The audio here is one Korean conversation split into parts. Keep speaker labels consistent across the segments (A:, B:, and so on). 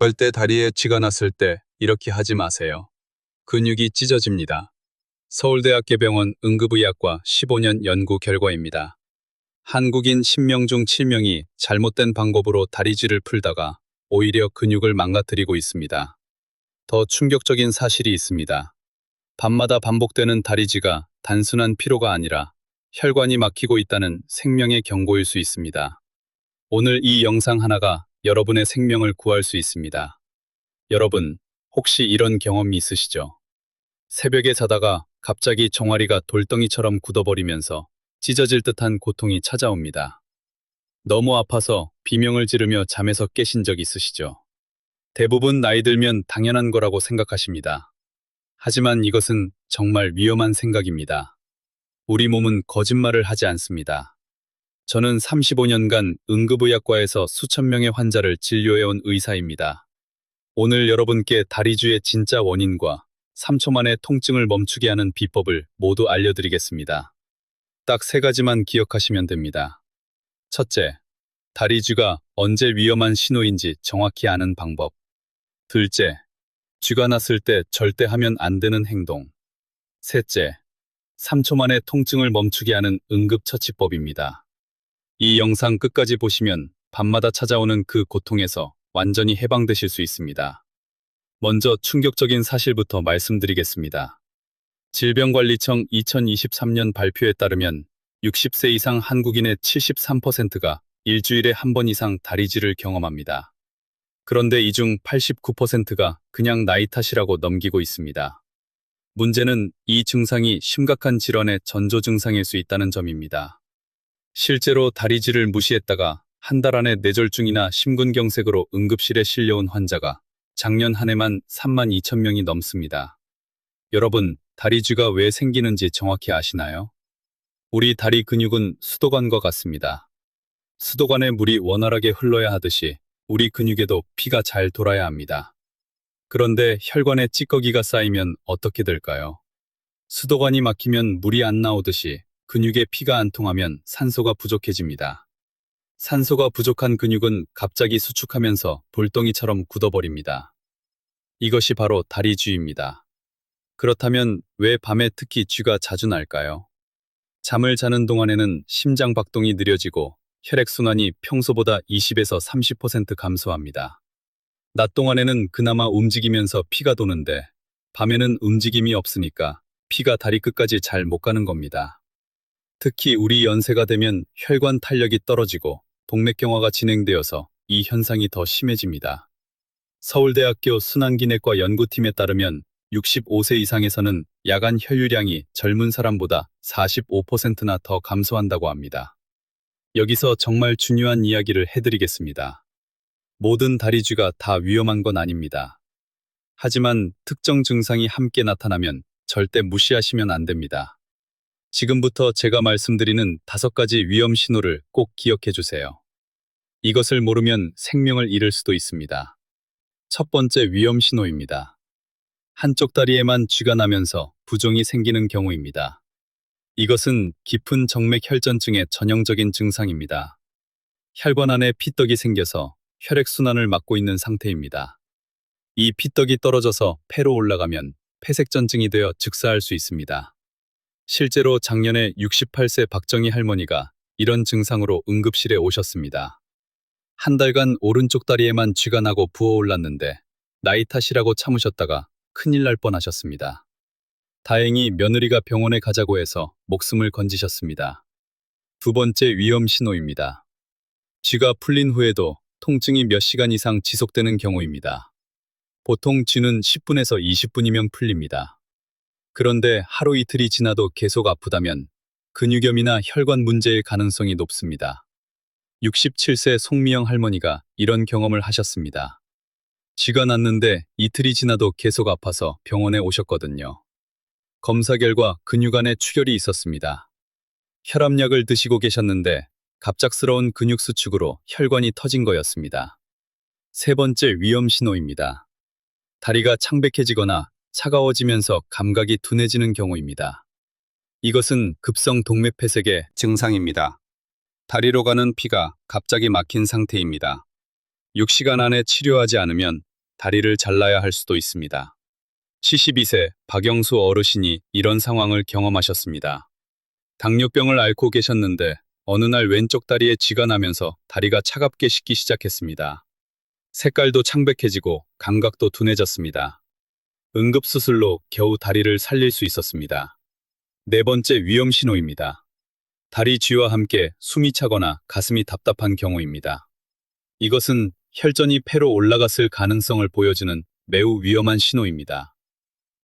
A: 절대 다리에 쥐가 났을 때 이렇게 하지 마세요. 근육이 찢어집니다. 서울대학교병원 응급의학과 15년 연구 결과입니다. 한국인 10명 중 7명이 잘못된 방법으로 다리쥐를 풀다가 오히려 근육을 망가뜨리고 있습니다. 더 충격적인 사실이 있습니다. 밤마다 반복되는 다리쥐가 단순한 피로가 아니라 혈관이 막히고 있다는 생명의 경고일 수 있습니다. 오늘 이 영상 하나가 여러분의 생명을 구할 수 있습니다. 여러분, 혹시 이런 경험이 있으시죠? 새벽에 자다가 갑자기 종아리가 돌덩이처럼 굳어버리면서 찢어질 듯한 고통이 찾아옵니다. 너무 아파서 비명을 지르며 잠에서 깨신 적 있으시죠? 대부분 나이 들면 당연한 거라고 생각하십니다. 하지만 이것은 정말 위험한 생각입니다. 우리 몸은 거짓말을 하지 않습니다. 저는 35년간 응급의학과에서 수천 명의 환자를 진료해온 의사입니다. 오늘 여러분께 다리쥐의 진짜 원인과 3초 만에 통증을 멈추게 하는 비법을 모두 알려드리겠습니다. 딱 3가지만 기억하시면 됩니다. 첫째, 다리쥐가 언제 위험한 신호인지 정확히 아는 방법. 둘째, 쥐가 났을 때 절대 하면 안 되는 행동. 셋째, 3초 만에 통증을 멈추게 하는 응급처치법입니다. 이 영상 끝까지 보시면 밤마다 찾아오는 그 고통에서 완전히 해방되실 수 있습니다. 먼저 충격적인 사실부터 말씀드리겠습니다. 질병관리청 2023년 발표에 따르면 60세 이상 한국인의 73%가 일주일에 한 번 이상 다리쥐를 경험합니다. 그런데 이 중 89%가 그냥 나이 탓이라고 넘기고 있습니다. 문제는 이 증상이 심각한 질환의 전조 증상일 수 있다는 점입니다. 실제로 다리쥐를 무시했다가 한 달 안에 뇌졸중이나 심근경색으로 응급실에 실려온 환자가 작년 한 해만 3만 2천 명이 넘습니다. 여러분, 다리쥐가 왜 생기는지 정확히 아시나요? 우리 다리 근육은 수도관과 같습니다. 수도관에 물이 원활하게 흘러야 하듯이 우리 근육에도 피가 잘 돌아야 합니다. 그런데 혈관에 찌꺼기가 쌓이면 어떻게 될까요? 수도관이 막히면 물이 안 나오듯이 근육에 피가 안 통하면 산소가 부족해집니다. 산소가 부족한 근육은 갑자기 수축하면서 돌덩이처럼 굳어버립니다. 이것이 바로 다리쥐입니다. 그렇다면 왜 밤에 특히 쥐가 자주 날까요? 잠을 자는 동안에는 심장 박동이 느려지고 혈액순환이 평소보다 20에서 30% 감소합니다. 낮 동안에는 그나마 움직이면서 피가 도는데 밤에는 움직임이 없으니까 피가 다리 끝까지 잘 못 가는 겁니다. 특히 우리 연세가 되면 혈관 탄력이 떨어지고 동맥경화가 진행되어서 이 현상이 더 심해집니다. 서울대학교 순환기내과 연구팀에 따르면 65세 이상에서는 야간 혈류량이 젊은 사람보다 45%나 더 감소한다고 합니다. 여기서 정말 중요한 이야기를 해드리겠습니다. 모든 다리쥐가 다 위험한 건 아닙니다. 하지만 특정 증상이 함께 나타나면 절대 무시하시면 안 됩니다. 지금부터 제가 말씀드리는 5가지 위험 신호를 꼭 기억해 주세요. 이것을 모르면 생명을 잃을 수도 있습니다. 첫 번째 위험 신호입니다. 한쪽 다리에만 쥐가 나면서 부종이 생기는 경우입니다. 이것은 깊은 정맥 혈전증의 전형적인 증상입니다. 혈관 안에 피떡이 생겨서 혈액순환을 막고 있는 상태입니다. 이 피떡이 떨어져서 폐로 올라가면 폐색전증이 되어 즉사할 수 있습니다. 실제로 작년에 68세 박정희 할머니가 이런 증상으로 응급실에 오셨습니다. 한 달간 오른쪽 다리에만 쥐가 나고 부어올랐는데 나이 탓이라고 참으셨다가 큰일 날 뻔하셨습니다. 다행히 며느리가 병원에 가자고 해서 목숨을 건지셨습니다. 두 번째 위험 신호입니다. 쥐가 풀린 후에도 통증이 몇 시간 이상 지속되는 경우입니다. 보통 쥐는 10분에서 20분이면 풀립니다. 그런데 하루 이틀이 지나도 계속 아프다면 근육염이나 혈관 문제일 가능성이 높습니다. 67세 송미영 할머니가 이런 경험을 하셨습니다. 쥐가 났는데 이틀이 지나도 계속 아파서 병원에 오셨거든요. 검사 결과 근육 안에 출혈이 있었습니다. 혈압약을 드시고 계셨는데 갑작스러운 근육 수축으로 혈관이 터진 거였습니다. 세 번째 위험 신호입니다. 다리가 창백해지거나 차가워지면서 감각이 둔해지는 경우입니다. 이것은 급성 동맥폐색의 증상입니다. 다리로 가는 피가 갑자기 막힌 상태입니다. 6시간 안에 치료하지 않으면 다리를 잘라야 할 수도 있습니다. 72세 박영수 어르신이 이런 상황을 경험하셨습니다. 당뇨병을 앓고 계셨는데 어느 날 왼쪽 다리에 쥐가 나면서 다리가 차갑게 식기 시작했습니다. 색깔도 창백해지고 감각도 둔해졌습니다. 응급수술로 겨우 다리를 살릴 수 있었습니다. 네 번째 위험 신호입니다. 다리 쥐와 함께 숨이 차거나 가슴이 답답한 경우입니다. 이것은 혈전이 폐로 올라갔을 가능성을 보여주는 매우 위험한 신호입니다.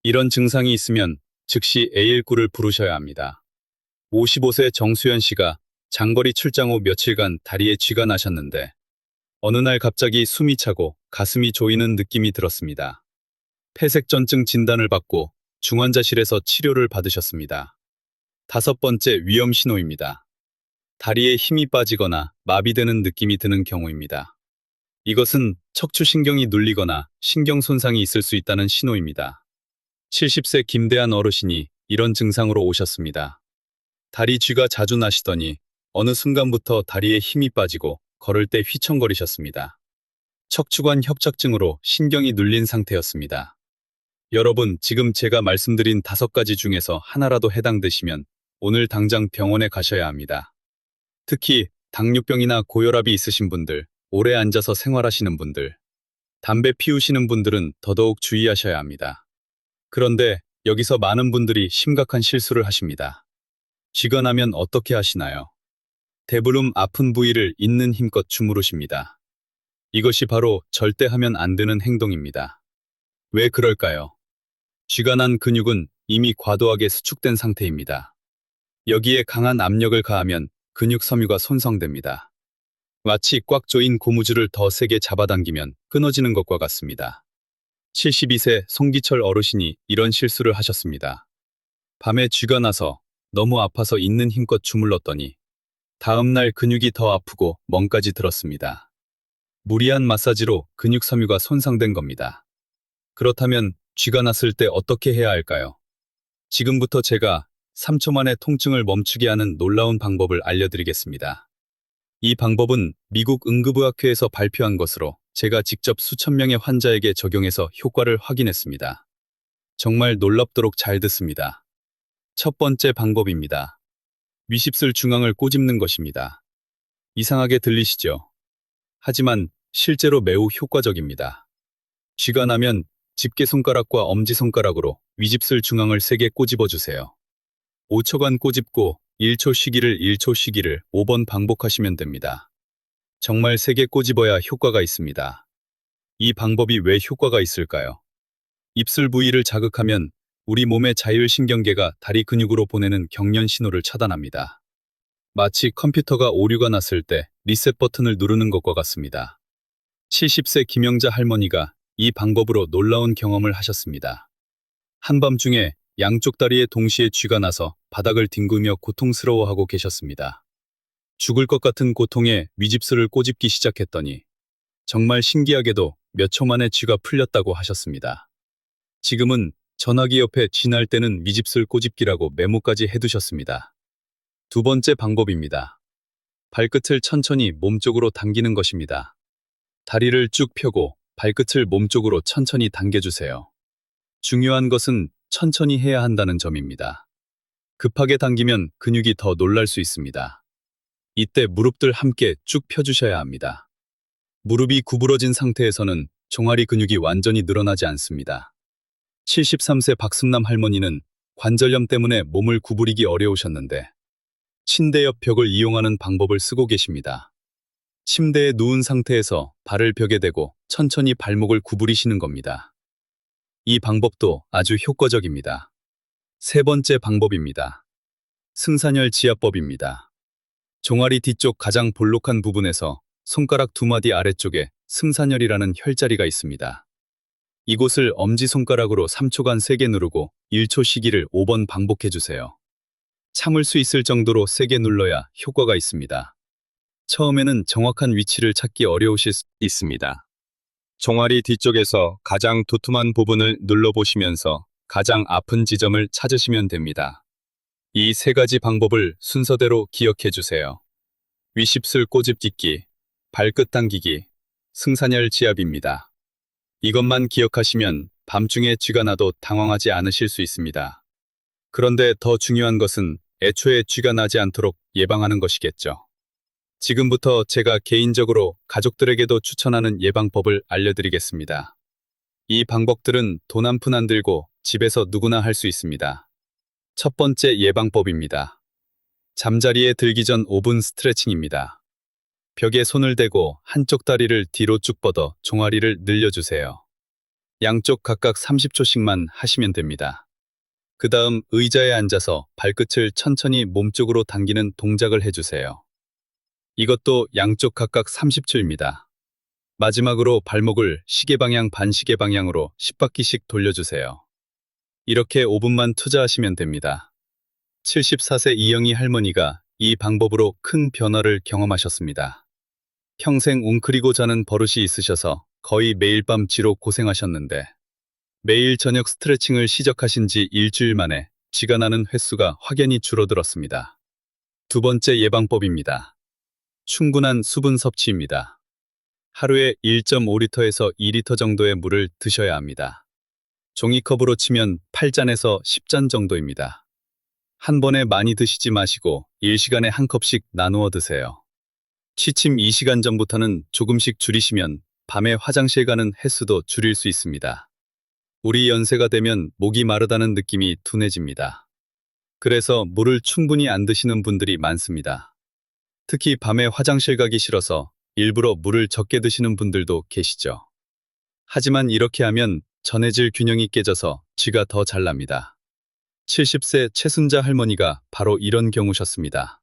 A: 이런 증상이 있으면 즉시 119를 부르셔야 합니다. 55세 정수연 씨가 장거리 출장 후 며칠간 다리에 쥐가 나셨는데 어느 날 갑자기 숨이 차고 가슴이 조이는 느낌이 들었습니다. 폐색전증 진단을 받고 중환자실에서 치료를 받으셨습니다. 다섯 번째 위험 신호입니다. 다리에 힘이 빠지거나 마비되는 느낌이 드는 경우입니다. 이것은 척추신경이 눌리거나 신경 손상이 있을 수 있다는 신호입니다. 70세 김대한 어르신이 이런 증상으로 오셨습니다. 다리 쥐가 자주 나시더니 어느 순간부터 다리에 힘이 빠지고 걸을 때 휘청거리셨습니다. 척추관 협착증으로 신경이 눌린 상태였습니다. 여러분, 지금 제가 말씀드린 5가지 중에서 하나라도 해당되시면 오늘 당장 병원에 가셔야 합니다. 특히 당뇨병이나 고혈압이 있으신 분들, 오래 앉아서 생활하시는 분들, 담배 피우시는 분들은 더더욱 주의하셔야 합니다. 그런데 여기서 많은 분들이 심각한 실수를 하십니다. 쥐가 나면 어떻게 하시나요? 대부분 아픈 부위를 있는 힘껏 주무르십니다. 이것이 바로 절대 하면 안 되는 행동입니다. 왜 그럴까요? 쥐가 난 근육은 이미 과도하게 수축된 상태입니다. 여기에 강한 압력을 가하면 근육 섬유가 손상됩니다. 마치 꽉 조인 고무줄을 더 세게 잡아당기면 끊어지는 것과 같습니다. 72세 송기철 어르신이 이런 실수를 하셨습니다. 밤에 쥐가 나서 너무 아파서 있는 힘껏 주물렀더니 다음날 근육이 더 아프고 멍까지 들었습니다. 무리한 마사지로 근육 섬유가 손상된 겁니다. 그렇다면 쥐가 났을 때 어떻게 해야 할까요? 지금부터 제가 3초 만에 통증을 멈추게 하는 놀라운 방법을 알려드리겠습니다. 이 방법은 미국 응급의학회에서 발표한 것으로 제가 직접 수천 명의 환자에게 적용해서 효과를 확인했습니다. 정말 놀랍도록 잘 듣습니다. 첫 번째 방법입니다. 위십술 중앙을 꼬집는 것입니다. 이상하게 들리시죠? 하지만 실제로 매우 효과적입니다. 쥐가 나면 집게손가락과 엄지손가락으로 위집술 중앙을 세게 꼬집어 주세요. 5초간 꼬집고 1초 쉬기를 1초 쉬기를 5번 반복하시면 됩니다. 정말 세게 꼬집어야 효과가 있습니다. 이 방법이 왜 효과가 있을까요? 입술 부위를 자극하면 우리 몸의 자율신경계가 다리 근육으로 보내는 경련 신호를 차단합니다. 마치 컴퓨터가 오류가 났을 때 리셋 버튼을 누르는 것과 같습니다. 70세 김영자 할머니가 이 방법으로 놀라운 경험을 하셨습니다. 한밤중에 양쪽 다리에 동시에 쥐가 나서 바닥을 뒹구며 고통스러워하고 계셨습니다. 죽을 것 같은 고통에 위집술을 꼬집기 시작했더니 정말 신기하게도 몇 초 만에 쥐가 풀렸다고 하셨습니다. 지금은 전화기 옆에 쥐 날 때는 위집술 꼬집기라고 메모까지 해두셨습니다. 두 번째 방법입니다. 발끝을 천천히 몸쪽으로 당기는 것입니다. 다리를 쭉 펴고 발끝을 몸쪽으로 천천히 당겨주세요. 중요한 것은 천천히 해야 한다는 점입니다. 급하게 당기면 근육이 더 놀랄 수 있습니다. 이때 무릎들 함께 쭉 펴주셔야 합니다. 무릎이 구부러진 상태에서는 종아리 근육이 완전히 늘어나지 않습니다. 73세 박승남 할머니는 관절염 때문에 몸을 구부리기 어려우셨는데 침대 옆 벽을 이용하는 방법을 쓰고 계십니다. 침대에 누운 상태에서 발을 벽에 대고 천천히 발목을 구부리시는 겁니다. 이 방법도 아주 효과적입니다. 세 번째 방법입니다. 승산혈 지압법입니다. 종아리 뒤쪽 가장 볼록한 부분에서 손가락 2마디 아래쪽에 승산혈이라는 혈자리가 있습니다. 이곳을 엄지손가락으로 3초간 세게 누르고 1초 쉬기를 5번 반복해주세요. 참을 수 있을 정도로 세게 눌러야 효과가 있습니다. 처음에는 정확한 위치를 찾기 어려우실 수 있습니다. 종아리 뒤쪽에서 가장 두툼한 부분을 눌러보시면서 가장 아픈 지점을 찾으시면 됩니다. 이 3가지 방법을 순서대로 기억해 주세요. 위십술 꼬집기, 발끝 당기기, 승산혈 지압입니다. 이것만 기억하시면 밤중에 쥐가 나도 당황하지 않으실 수 있습니다. 그런데 더 중요한 것은 애초에 쥐가 나지 않도록 예방하는 것이겠죠. 지금부터 제가 개인적으로 가족들에게도 추천하는 예방법을 알려드리겠습니다. 이 방법들은 돈 한 푼 안 들고 집에서 누구나 할 수 있습니다. 첫 번째 예방법입니다. 잠자리에 들기 전 5분 스트레칭입니다. 벽에 손을 대고 한쪽 다리를 뒤로 쭉 뻗어 종아리를 늘려주세요. 양쪽 각각 30초씩만 하시면 됩니다. 그 다음 의자에 앉아서 발끝을 천천히 몸쪽으로 당기는 동작을 해주세요. 이것도 양쪽 각각 30초입니다. 마지막으로 발목을 시계 방향 반시계 방향으로 10바퀴씩 돌려주세요. 이렇게 5분만 투자하시면 됩니다. 74세 이영희 할머니가 이 방법으로 큰 변화를 경험하셨습니다. 평생 웅크리고 자는 버릇이 있으셔서 거의 매일 밤 쥐로 고생하셨는데 매일 저녁 스트레칭을 시작하신 지 일주일 만에 쥐가 나는 횟수가 확연히 줄어들었습니다. 두 번째 예방법입니다. 충분한 수분 섭취입니다. 하루에 1.5리터에서 2리터 정도의 물을 드셔야 합니다. 종이컵으로 치면 8잔에서 10잔 정도입니다. 한 번에 많이 드시지 마시고 1시간에 한 컵씩 나누어 드세요. 취침 2시간 전부터는 조금씩 줄이시면 밤에 화장실 가는 횟수도 줄일 수 있습니다. 우리 연세가 되면 목이 마르다는 느낌이 둔해집니다. 그래서 물을 충분히 안 드시는 분들이 많습니다. 특히 밤에 화장실 가기 싫어서 일부러 물을 적게 드시는 분들도 계시죠. 하지만 이렇게 하면 전해질 균형이 깨져서 쥐가 더 잘 납니다. 70세 최순자 할머니가 바로 이런 경우셨습니다.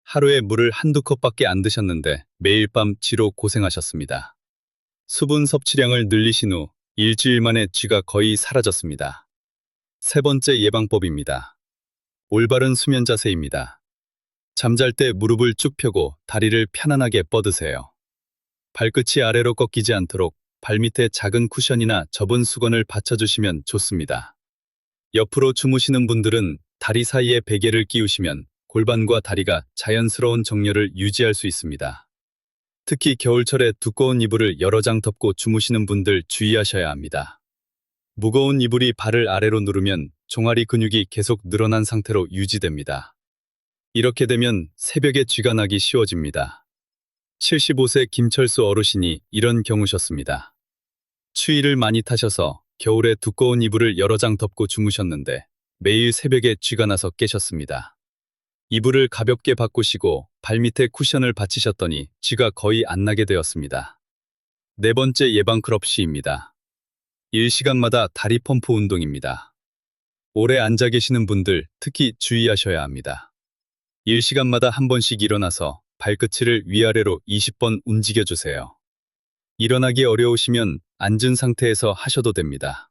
A: 하루에 물을 한두 컵밖에 안 드셨는데 매일 밤 쥐로 고생하셨습니다. 수분 섭취량을 늘리신 후 일주일 만에 쥐가 거의 사라졌습니다. 세 번째 예방법입니다. 올바른 수면 자세입니다. 잠잘 때 무릎을 쭉 펴고 다리를 편안하게 뻗으세요. 발끝이 아래로 꺾이지 않도록 발밑에 작은 쿠션이나 접은 수건을 받쳐주시면 좋습니다. 옆으로 주무시는 분들은 다리 사이에 베개를 끼우시면 골반과 다리가 자연스러운 정렬을 유지할 수 있습니다. 특히 겨울철에 두꺼운 이불을 여러 장 덮고 주무시는 분들 주의하셔야 합니다. 무거운 이불이 발을 아래로 누르면 종아리 근육이 계속 늘어난 상태로 유지됩니다. 이렇게 되면 새벽에 쥐가 나기 쉬워집니다. 75세 김철수 어르신이 이런 경우셨습니다. 추위를 많이 타셔서 겨울에 두꺼운 이불을 여러 장 덮고 주무셨는데 매일 새벽에 쥐가 나서 깨셨습니다. 이불을 가볍게 바꾸시고 발밑에 쿠션을 받치셨더니 쥐가 거의 안 나게 되었습니다. 네 번째 예방 크럽시입니다. 1시간마다 다리 펌프 운동입니다. 오래 앉아 계시는 분들 특히 주의하셔야 합니다. 1시간마다 한 번씩 일어나서 발끝을 위아래로 20번 움직여주세요. 일어나기 어려우시면 앉은 상태에서 하셔도 됩니다.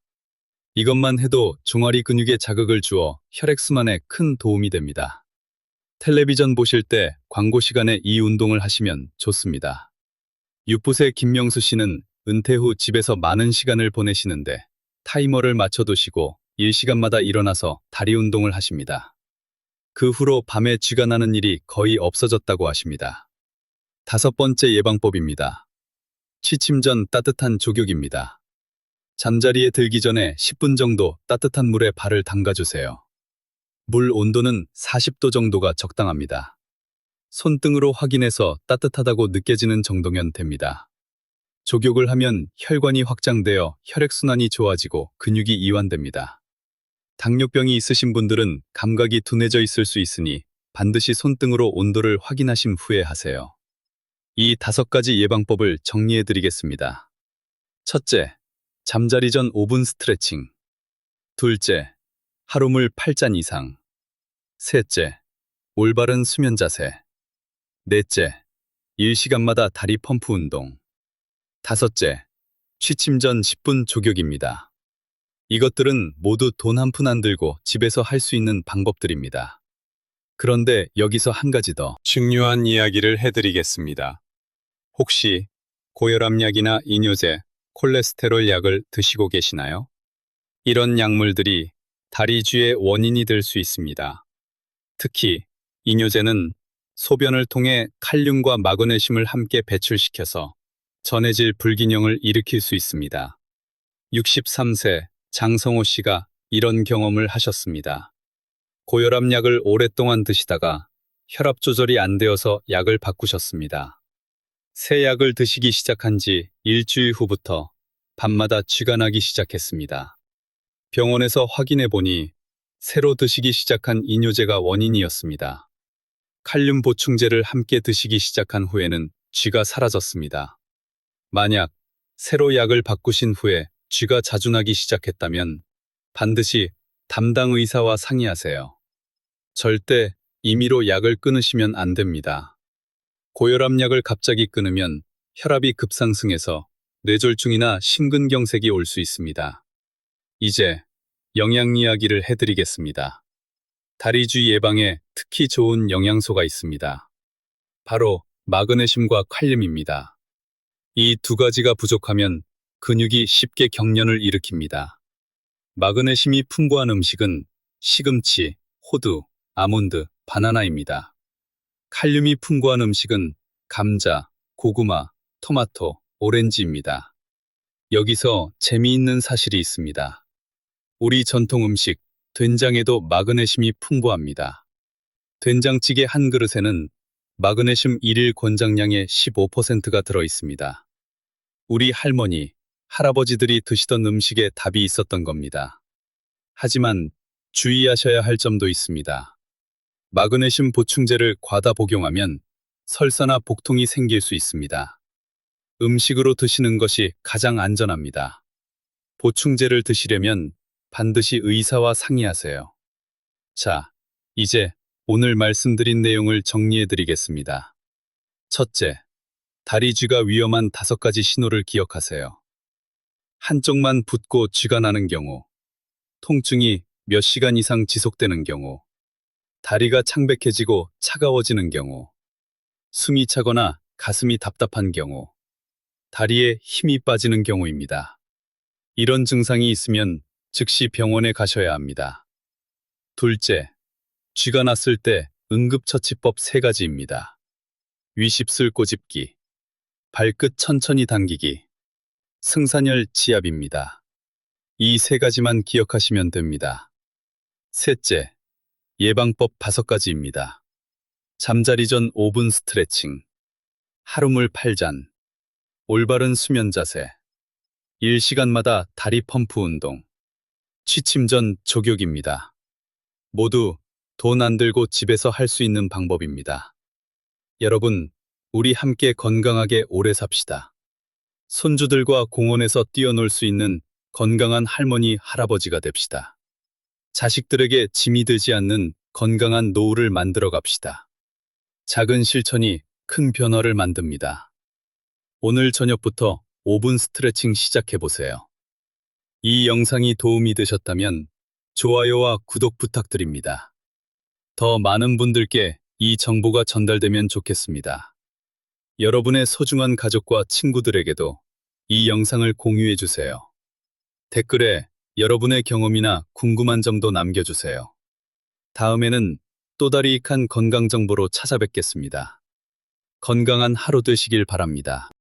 A: 이것만 해도 종아리 근육에 자극을 주어 혈액순환에 큰 도움이 됩니다. 텔레비전 보실 때 광고 시간에 이 운동을 하시면 좋습니다. 육부세 김명수 씨는 은퇴 후 집에서 많은 시간을 보내시는데 타이머를 맞춰두시고 1시간마다 일어나서 다리 운동을 하십니다. 그 후로 밤에 쥐가 나는 일이 거의 없어졌다고 하십니다. 다섯 번째 예방법입니다. 취침 전 따뜻한 족욕입니다. 잠자리에 들기 전에 10분 정도 따뜻한 물에 발을 담가주세요. 물 온도는 40도 정도가 적당합니다. 손등으로 확인해서 따뜻하다고 느껴지는 정도면 됩니다. 족욕을 하면 혈관이 확장되어 혈액순환이 좋아지고 근육이 이완됩니다. 당뇨병이 있으신 분들은 감각이 둔해져 있을 수 있으니 반드시 손등으로 온도를 확인하신 후에 하세요. 이 5가지 예방법을 정리해 드리겠습니다. 첫째, 잠자리 전 5분 스트레칭. 둘째, 하루물 8잔 이상. 셋째, 올바른 수면 자세. 넷째, 1시간마다 다리 펌프 운동. 다섯째, 취침 전 10분 족욕입니다. 이것들은 모두 돈 한 푼 안 들고 집에서 할 수 있는 방법들입니다. 그런데 여기서 한 가지 더 중요한 이야기를 해드리겠습니다. 혹시 고혈압약이나 이뇨제, 콜레스테롤 약을 드시고 계시나요? 이런 약물들이 다리쥐의 원인이 될 수 있습니다. 특히 이뇨제는 소변을 통해 칼륨과 마그네슘을 함께 배출시켜서 전해질 불균형을 일으킬 수 있습니다. 63세 장성호 씨가 이런 경험을 하셨습니다. 고혈압약을 오랫동안 드시다가 혈압 조절이 안 되어서 약을 바꾸셨습니다. 새 약을 드시기 시작한 지 일주일 후부터 밤마다 쥐가 나기 시작했습니다. 병원에서 확인해 보니 새로 드시기 시작한 이뇨제가 원인이었습니다. 칼륨 보충제를 함께 드시기 시작한 후에는 쥐가 사라졌습니다. 만약 새로 약을 바꾸신 후에 쥐가 자주 나기 시작했다면 반드시 담당 의사와 상의하세요. 절대 임의로 약을 끊으시면 안 됩니다. 고혈압약을 갑자기 끊으면 혈압이 급상승해서 뇌졸중이나 심근경색이 올 수 있습니다. 이제 영양 이야기를 해드리겠습니다. 다리쥐 예방에 특히 좋은 영양소가 있습니다. 바로 마그네슘과 칼륨입니다. 이 두 가지가 부족하면 근육이 쉽게 경련을 일으킵니다. 마그네슘이 풍부한 음식은 시금치, 호두, 아몬드, 바나나입니다. 칼륨이 풍부한 음식은 감자, 고구마, 토마토, 오렌지입니다. 여기서 재미있는 사실이 있습니다. 우리 전통 음식, 된장에도 마그네슘이 풍부합니다. 된장찌개 한 그릇에는 마그네슘 일일 권장량의 15%가 들어있습니다. 우리 할머니, 할아버지들이 드시던 음식에 답이 있었던 겁니다. 하지만 주의하셔야 할 점도 있습니다. 마그네슘 보충제를 과다 복용하면 설사나 복통이 생길 수 있습니다. 음식으로 드시는 것이 가장 안전합니다. 보충제를 드시려면 반드시 의사와 상의하세요. 자, 이제 오늘 말씀드린 내용을 정리해 드리겠습니다. 첫째, 다리쥐가 위험한 5가지 신호를 기억하세요. 한쪽만 붓고 쥐가 나는 경우, 통증이 몇 시간 이상 지속되는 경우, 다리가 창백해지고 차가워지는 경우, 숨이 차거나 가슴이 답답한 경우, 다리에 힘이 빠지는 경우입니다. 이런 증상이 있으면 즉시 병원에 가셔야 합니다. 둘째, 쥐가 났을 때 응급처치법 3가지입니다. 위십술 꼬집기, 발끝 천천히 당기기, 승산혈 지압입니다. 이 3가지만 기억하시면 됩니다. 셋째, 예방법 5가지입니다. 잠자리 전 5분 스트레칭, 하루물 8잔, 올바른 수면 자세, 1시간마다 다리 펌프 운동, 취침 전 족욕입니다. 모두 돈 안 들고 집에서 할 수 있는 방법입니다. 여러분, 우리 함께 건강하게 오래 삽시다. 손주들과 공원에서 뛰어놀 수 있는 건강한 할머니, 할아버지가 됩시다. 자식들에게 짐이 되지 않는 건강한 노후를 만들어 갑시다. 작은 실천이 큰 변화를 만듭니다. 오늘 저녁부터 5분 스트레칭 시작해보세요. 이 영상이 도움이 되셨다면 좋아요와 구독 부탁드립니다. 더 많은 분들께 이 정보가 전달되면 좋겠습니다. 여러분의 소중한 가족과 친구들에게도 이 영상을 공유해주세요. 댓글에 여러분의 경험이나 궁금한 점도 남겨주세요. 다음에는 또 다른 유익한 건강 정보로 찾아뵙겠습니다. 건강한 하루 되시길 바랍니다.